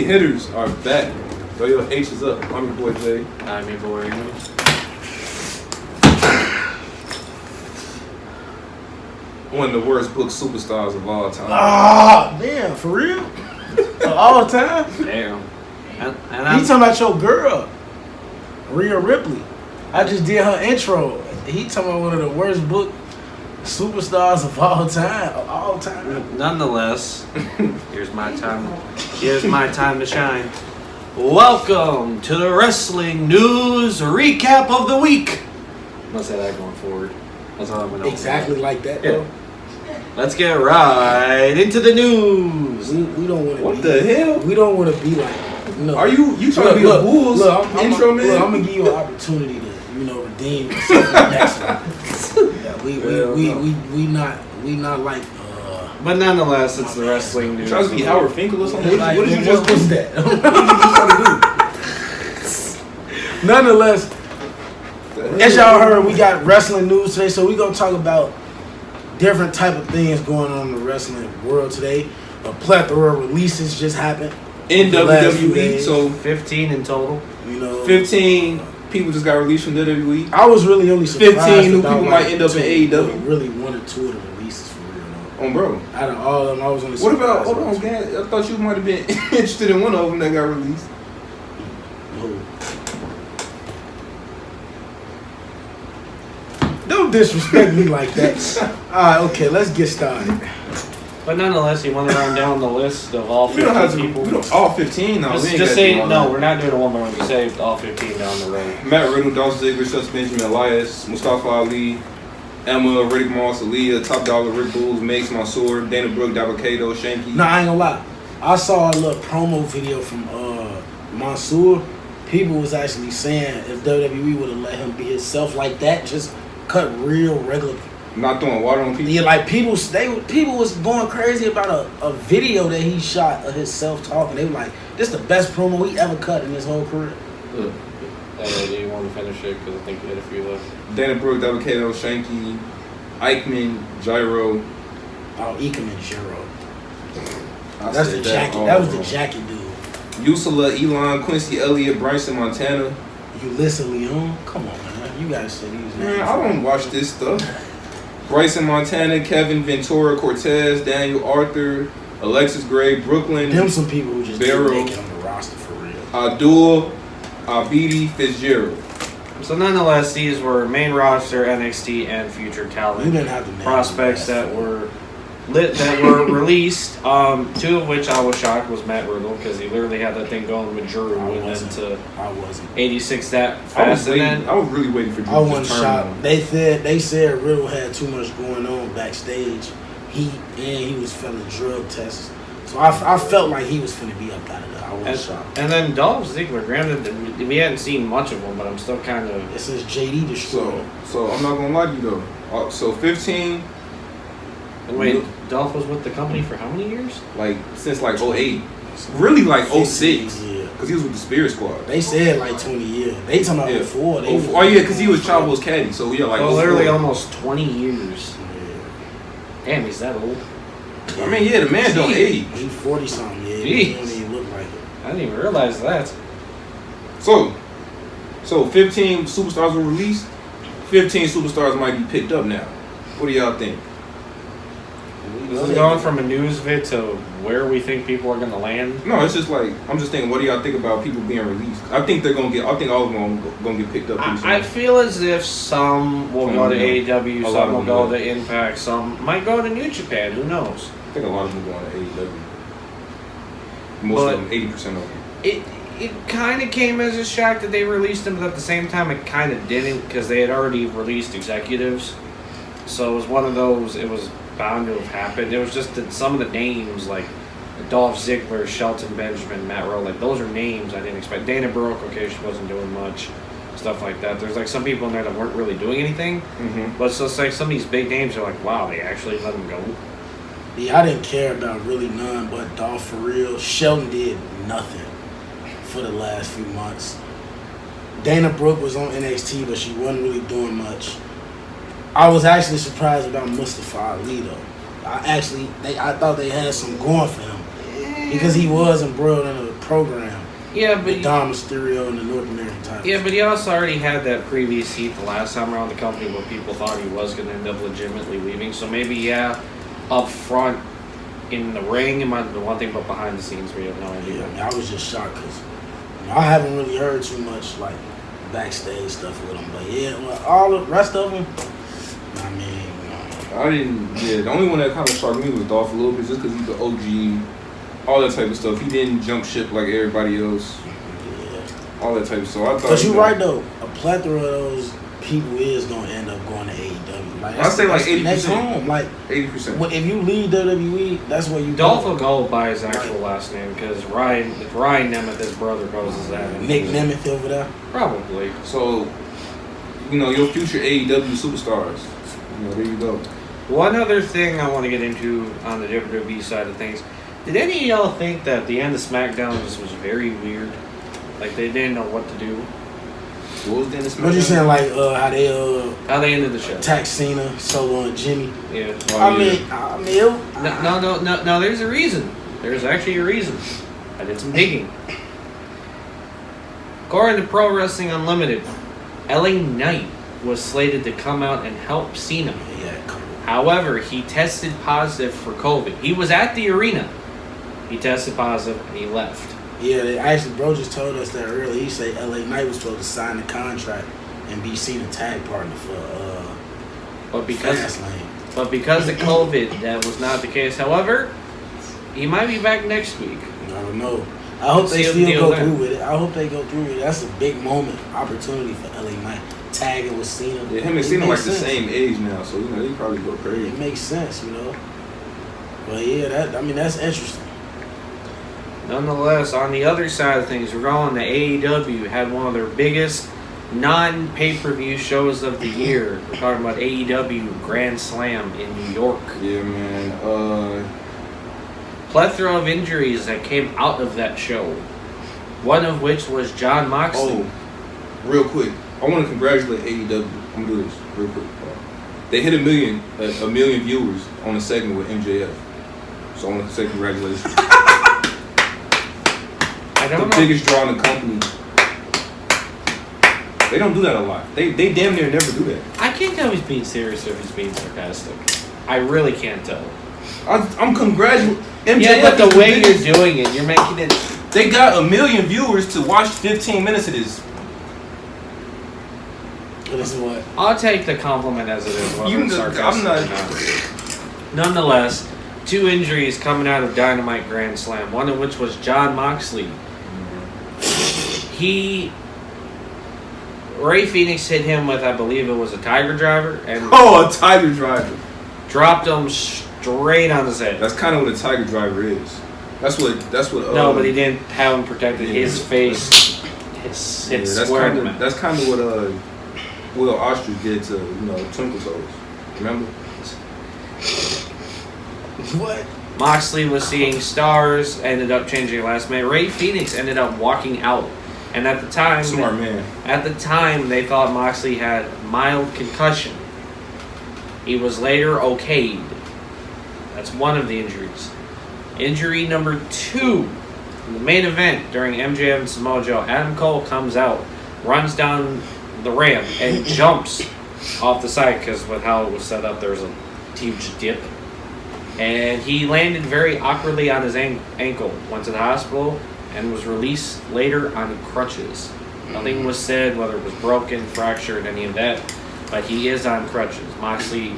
hitters are back. Throw your H's up. I'm your boy Jay. I'm your boy. One of the worst book superstars of all time. Ah, damn, for real? Of all time? Damn. And He talking about your girl, Rhea Ripley. I just did her intro. He talking about one of the worst book superstars of all time. Of all time. Nonetheless, here's my time. Here's my time to shine. Welcome to the wrestling news recap of the week. I'm gonna say that going forward. That's all I'm gonna. Exactly like that, though. Let's get right into the news. We don't want to. What the hell? We don't want to be like. No. Are you trying to be a Bulls intro man? Look, I'm gonna give you an opportunity to redeem yourself in the next one. Yeah, we not like. But nonetheless, it's the wrestling news. Tries to be Howard Finkel or something. What did you just what's that? Nonetheless, as y'all heard, we got wrestling news today, so we're gonna talk about different type of things going on in the wrestling world today. A plethora of releases just happened in WWE, so 15 in total. 15 people just got released from WWE. I was really only surprised 15 new people might end up in AEW. Really one or two of the releases for real. Bro. Out of all of them, I was only surprised. What about? Hold on, Gad. I thought you might have been interested in one of them that got released. Don't disrespect me like that. Alright, okay, let's get started. But nonetheless, you want to run down the list of all 15 people? We don't all 15 now. Just say, no, we're not doing a one by one. We saved all 15 down the road. Matt Riddle, Dolph Ziggler, Shelton Benjamin, Elias, Mustafa Ali, Emma, Riddick Moss, Aaliyah, Top Dollar, Rick Bulls, Mace, Mansoor, Dana Brooke, Dabakato, Shanky. Nah, I ain't gonna lie. I saw a little promo video from Mansoor. People was actually saying if WWE would have let him be himself like that, just cut real regular. Not throwing water on people. Yeah, like people was going crazy about a video that he shot of himself talking. They were like, "This the best promo he ever cut in his whole career." Do you want to finish it? Because I think you had a few left. Dana Brooke, Dabakato, Shanky, Eichmann, Gyro. Oh, Eichmann, Gyro. That's the jacket. That was the jacket dude. Usala, Elon, Quincy Elliott, Bryson Montana. Ulysses Leon? Come on, man. You guys said these names. Man, I don't watch this stuff. Bryson Montana, Kevin Ventura, Cortez, Daniel Arthur, Alexis Gray, Brooklyn. Them some people who just Barrow, didn't make it on the roster for real. Abdul, Abidi, Fitzgerald. So nonetheless, these were main roster, NXT, and future talent you didn't have to prospects that were released. Two of which I was shocked was Matt Riddle because he literally had that thing going with Drew I and wasn't. then to I wasn't. 86 that fast. I was really waiting for Drew. I wasn't shocked. They said Riddle had too much going on backstage. He was failing drug tests. So I felt like he was finna be up out of there. I wasn't shocked. And then Dolph Ziggler, granted, we hadn't seen much of him, but I'm still kind of. It says JD destroyed. So I'm not gonna lie to you though. So 15. And wait, Dolph was with the company for how many years? Like since like 08. Really like 06. Yeah. Because he was with the Spirit Squad. They said like 20 years. They talking about before. Oh yeah, because he was Chavo's caddy. So yeah, like literally almost 20 years. Yeah. Damn, he's that old. I mean, yeah, the man don't age. He 40 something. Yeah, Jeez. he don't even look like it. I didn't even realize that. So 15 superstars were released. 15 superstars might be picked up now. What do y'all think? This is going from a news vid to where we think people are going to land. No, it's just like I'm just thinking. What do y'all think about people being released? I think they're gonna get. I think all of them gonna get picked up. I feel as if some will go to AEW, some will go to Impact, some might go to New Japan. Who knows? I think a lot of them going to AEW. Most of them, 80% of them. It kind of came as a shock that they released them, but at the same time, it kind of didn't because they had already released executives. So it was one of those. It was bound to have happened. It was just that some of the names like Dolph Ziggler, Shelton Benjamin, Matt Riddle, like those are names I didn't expect. Dana Brooke, okay, she wasn't doing much, stuff like that. There's like some people in there that weren't really doing anything, but it's just like some of these big names are like, wow, they actually let them go. Yeah, I didn't care about really none but Dolph for real. Shelton did nothing for the last few months. Dana Brooke was on NXT, but she wasn't really doing much. I was actually surprised about Mustafa Ali though. I thought they had some going for him because he was embroiled in a program. Yeah, With Dom Mysterio and the North American title. Yeah, but he also already had that previous heat the last time around the company where people thought he was going to end up legitimately leaving. So maybe, yeah, up front in the ring it might have been one thing, but behind the scenes we have no idea. Yeah, I mean, I was just shocked because I haven't really heard too much like backstage stuff with him. But yeah, well, all the rest of them, I mean, I didn't. Yeah, the only one that kind of shocked me was Dolph a little bit, just because he's the OG, all that type of stuff. He didn't jump ship like everybody else. yeah. All that type of stuff. I thought. But you're right though. A plethora of those people is gonna end up going to AEW. Like I say like 80%. Next home, like 80%. if you leave WWE, that's where you Dolph go. will go by his actual last name because Ryan Nemeth, his brother, goes as that. Nick Nemeth over there. Probably. So, your future AEW superstars. There you go. One other thing I want to get into on the WWE side of things. Did any of y'all think that the end of SmackDown was very weird? Like they didn't know what to do? What was the end of SmackDown? What you saying? Like how they ended the show? attack Cena, Solo, and Jimmy. Yeah. I mean, No. There's a reason. There's actually a reason. I did some digging. According to Pro Wrestling Unlimited, LA Knight was slated to come out and help Cena. Yeah, cool. However, he tested positive for COVID. He was at the arena. He tested positive and he left. Yeah, actually, bro just told us that earlier. He said LA Knight was supposed to sign the contract and be seen a tag partner for but because Fastlane. because of COVID, that was not the case. However, he might be back next week. I don't know. I hope they See still the go deal through with it. I hope they go through with it. That's a big moment, opportunity for LA Knight. Tagging with Cena. Yeah, him and Cena like the same age now, so they probably go crazy. It makes sense, But yeah, that's interesting. Nonetheless, on the other side of things, we're going to AEW. Had one of their biggest non-pay-per-view shows of the year. We're talking about AEW Grand Slam in New York. Yeah, man. Plethora of injuries that came out of that show. One of which was Jon Moxley. Oh, real quick. I want to congratulate AEW. I'm gonna do this real quick. They hit a million viewers on a segment with MJF. So I want to say congratulations. The biggest draw in the company. They don't do that a lot. They damn near never do that. I can't tell if he's being serious or if he's being sarcastic. I really can't tell. I'm congratulating MJF. Yeah, but the way you're doing it, you're making it. They got 1 million viewers to watch 15 minutes of this. This is what? I'll take the compliment as it is. Whether it's sarcastic I'm not. or not. Nonetheless, 2 injuries coming out of Dynamite Grand Slam. One of which was Jon Moxley. Ray Phoenix hit him with, I believe it was a Tiger Driver, and a Tiger Driver. Dropped him straight on his head. That's kind of what a Tiger Driver is. That's what. No, but he didn't have him protected. His face, his square. That's kind of what Will Ostrich did to Twinkle Toes. Remember? What? Moxley was seeing stars, ended up changing last minute. Ray Phoenix ended up walking out. And at the time, smart man. At the time, they thought Moxley had mild concussion. He was later okayed. That's one of the injuries. Injury number 2, in the main event during MJF and Samoa Joe, Adam Cole comes out, runs down the ramp, and jumps off the side because with how it was set up, there was a huge dip. And he landed very awkwardly on his ankle, went to the hospital, and was released later on crutches. Nothing was said, whether it was broken, fractured, any of that, but he is on crutches. Moxley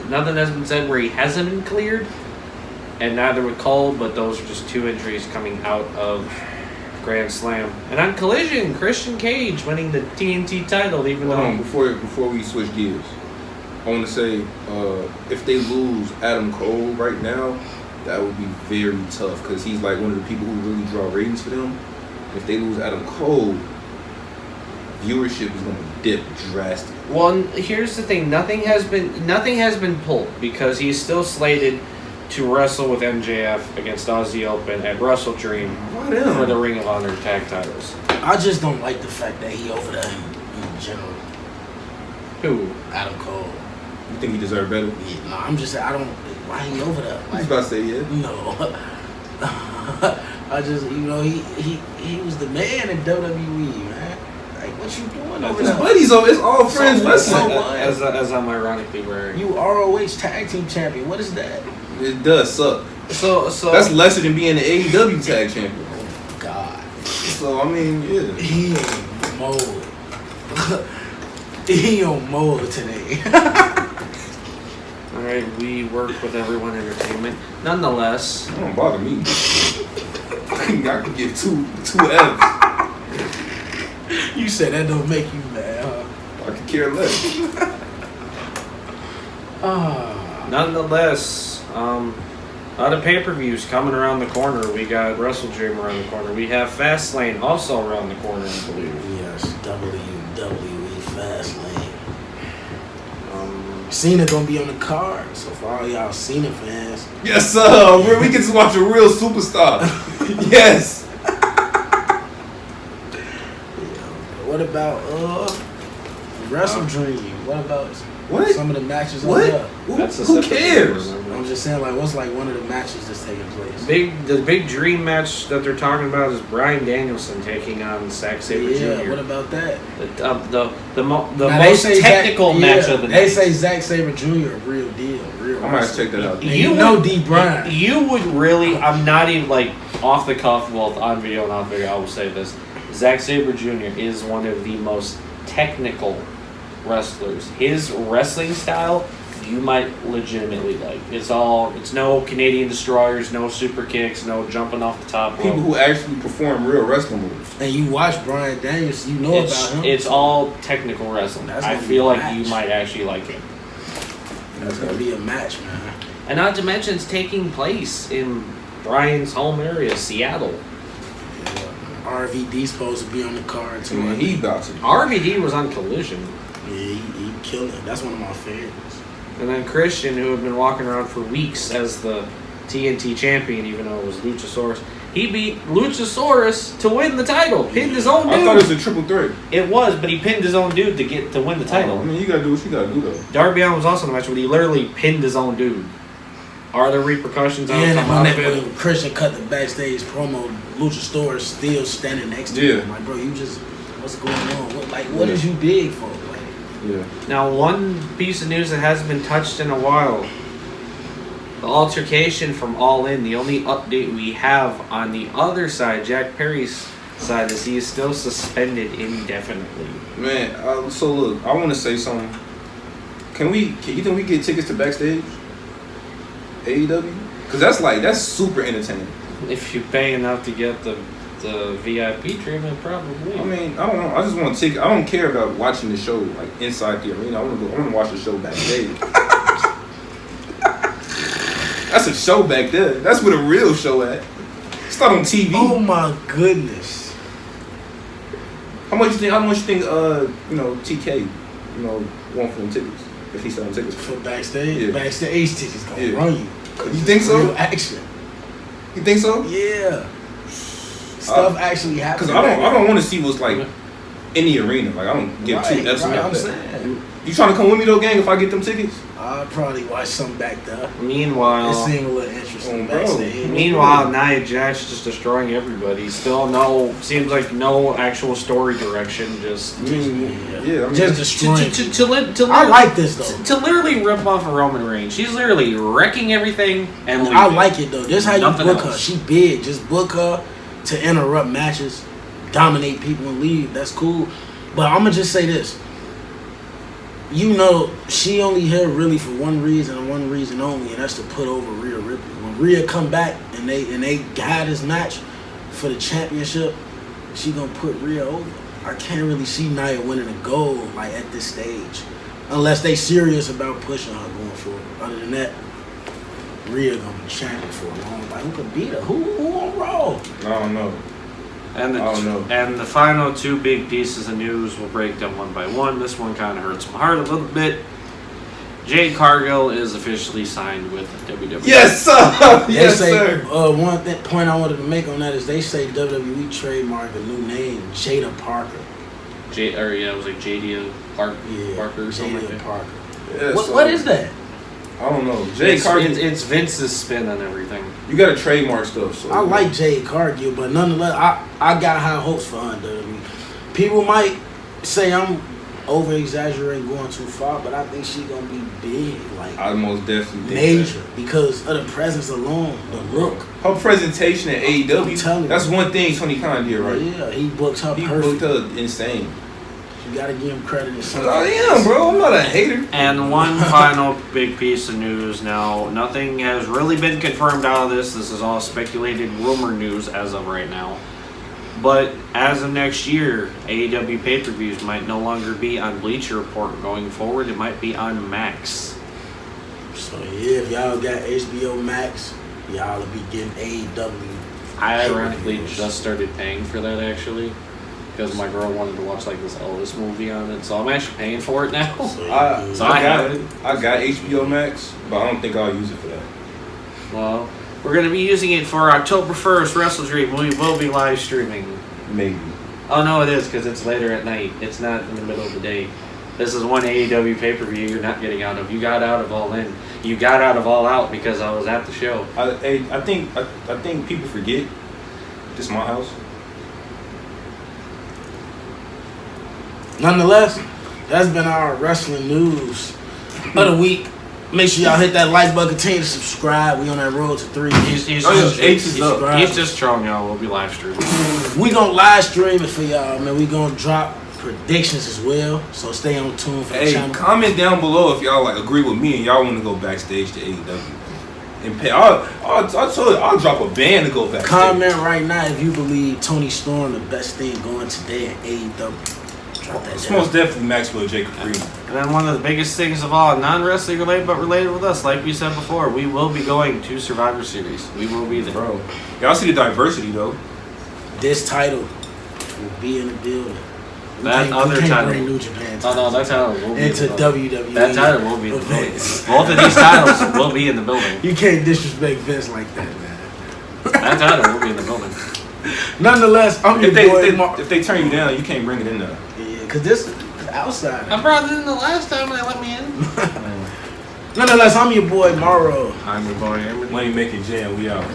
nothing has been said where he hasn't been cleared, and neither with Cole, but those are just 2 injuries coming out of Grand Slam. And on Collision, Christian Cage winning the TNT title, even though... Before we switch gears, I want to say, if they lose Adam Cole right now, that would be very tough because he's like one of the people who really draw ratings for them. If they lose Adam Cole, viewership is going to dip drastically. Well, here's the thing: nothing has been pulled because he's still slated to wrestle with MJF against Aussie Open at Wrestle Dream for the Ring of Honor tag titles. I just don't like the fact that he over there in general. Who? Adam Cole. You think he deserved better? Yeah, no, I'm just saying, why he over there? I was about to say, yeah. No. I just, he was the man in WWE, man. Like, what you doing over His there? buddies over. It's all friends wrestling. As I'm ironically wearing. You ROH Tag Team Champion. What is that? It does suck. So that's lesser than being the AEW Tag Champion. Oh God. So I mean, yeah. He on mold. He on mold today. All right, we work with Everyone Entertainment. Nonetheless, It don't bother me. I could give two F's. You said that don't make you mad, huh? I could care less. Nonetheless, the pay-per-views coming around the corner. We got Wrestle Dream around the corner. We have Fastlane also around the corner, I believe. Yes, WWE Fastlane. Cena gonna be on the card, so for all y'all Cena fans. Yes, sir. We can just watch a real superstar. Yes. What about Wrestle Dream? What about some of the matches on there? Who cares? I'm just saying, like, what's like one of the matches that's taking place? The big dream match that they're talking about is Bryan Danielson taking on Zack Sabre Jr. What about that? The most technical match of the night. They say Zack Sabre Jr. a real deal, I might check that out. You know D. Bryan. You would really. I'm not even like off the cuff. Well, on video and off video, I will say this: Zack Sabre Jr. is one of the most technical wrestlers. His wrestling style, you might legitimately like. It's no Canadian destroyers, no super kicks, no jumping off the top rope. People who actually perform real wrestling moves. And you watch Bryan Danielson, you know about him. It's all technical wrestling. I feel like you might actually like him. That's gonna be a match, man. And not to mention, it's taking place in Bryan's home area, Seattle. RVD's supposed to be on the card too. He about to. RVD was on Collision. Yeah, he killed it. That's one of my favorites. And then Christian, who had been walking around for weeks as the TNT champion, even though it was Luchasaurus, he beat Luchasaurus to win the title. Pinned his own dude. I thought it was a triple threat. It was, but he pinned his own dude to win the title. I mean, you gotta do what you gotta do though. Darby Allin was also in the match, but he literally pinned his own dude. Are there repercussions on when Christian cut the backstage promo, Luchasaurus still standing next to him. Like, bro, what's going on? What is you big for? Now, one piece of news that hasn't been touched in a while. The altercation from All In, the only update we have on the other side, Jack Perry's side, is he is still suspended indefinitely. Man, so look, I want to say something. You think we get tickets to backstage? AEW? Because that's super entertaining. If you pay enough to get the VIP treatment, probably. I mean, I don't know. I just want to take. I don't care about watching the show like inside the arena. I want to watch the show backstage. That's a show back there. That's where the real show at. It's not on TV. Oh my goodness. How much you think? TK, want for them tickets if he's selling tickets for backstage. Yeah. Backstage tickets gonna run you. You think so? Real action. You think so? Yeah. Stuff actually happens. Because I don't want to see what's like in the arena. Like I don't give two F's about that. You trying to come with me though, gang? If I get them tickets, I'll probably watch some back there. Meanwhile, it seemed a little interesting backstage. Meanwhile, Nia Jax just destroying everybody. Still seems like no actual story direction. Just destroying. I like this though. To literally rip off a Roman Reigns. She's literally wrecking everything and leaving. I like it though. This is how you book her. Else. She big. Just book her to interrupt matches, dominate people and leave. That's cool. But I'm gonna just say this. She only here really for one reason and one reason only, and that's to put over Rhea Ripley. When Rhea come back and they got this match for the championship, she gonna put Rhea over. I can't really see Nia winning a gold like at this stage, unless they serious about pushing her going forward. Other than that, Rhea gonna be champion for a long time. Who could beat her? Who on Raw? I don't know. And the final two big pieces of news, we'll break them one by one. This one kind of hurts my heart a little bit. Jade Cargill is officially signed with WWE. Yes, sir. Yes, sir. One point I wanted to make on that is they say WWE trademarked a new name, Jada Parker. It was like Jadia Parker or something like that. Parker. Yeah, what is that? I don't know. Jade Cargill. It's Vince's spin on everything. You got to trademark stuff. So I like Jade Cargill, but nonetheless, I got high hopes for her. People might say I'm over exaggerating, going too far, but I think she's gonna be big, like I most definitely think major, that. because of the presence alone, the look. Her presentation at AEW, that's one thing Tony Khan did right. Yeah, he booked her He perfect. booked her insane. You gotta give him credit. I am, bro. I'm not a hater. And one final big piece of news now. Nothing has really been confirmed out of this. This is all speculated rumor news as of right now. But as of next year, AEW pay-per-views might no longer be on Bleacher Report going forward. It might be on Max. So yeah, if y'all got HBO Max, y'all will be getting AEW. I ironically just started paying for that actually, because my girl wanted to watch like this Elvis movie on it. So I'm actually paying for it now. I got HBO Max, but I don't think I'll use it for that. Well, we're going to be using it for October 1st Wrestle Dream. We will be live streaming. Maybe. Oh, no, it is, because it's later at night. It's not in the middle of the day. This is one AEW pay-per-view you're not getting out of. You got out of All In. You got out of All Out because I was at the show. I think people forget. This is my house. Nonetheless, that's been our wrestling news of the week. Make sure y'all hit that like button. Continue to subscribe. We on that road to 3. He's just trolling y'all. We'll be live streaming. We gonna live stream it for y'all, man. We gonna drop predictions as well. So stay on tune for the channel. Comment down below if y'all like agree with me and y'all want to go backstage to AEW. And pay. I'll drop a band to go backstage. Comment right now if you believe Tony Storm the best thing going today at AEW. It's most definitely Maxwell Jacob Freeman. And then one of the biggest things of all, non-wrestling related but related with us, like we said before, we will be going to Survivor Series. We will be there. Bro, y'all see the diversity though. This title will be in the building. That other title. Bring New Japan Oh no, that title will be into in the building. WWE. That title will be in the building. Both of these titles will be in the building. You can't disrespect Vince like that, man. That title will be in the building. Nonetheless, I'm your boy. If they turn you down, you can't bring it in there. Yeah, because this is outside. I brought it in the last time and they let me in. Nonetheless, I'm your boy Morrow. I'm your boy Emery. Money making jam, we out.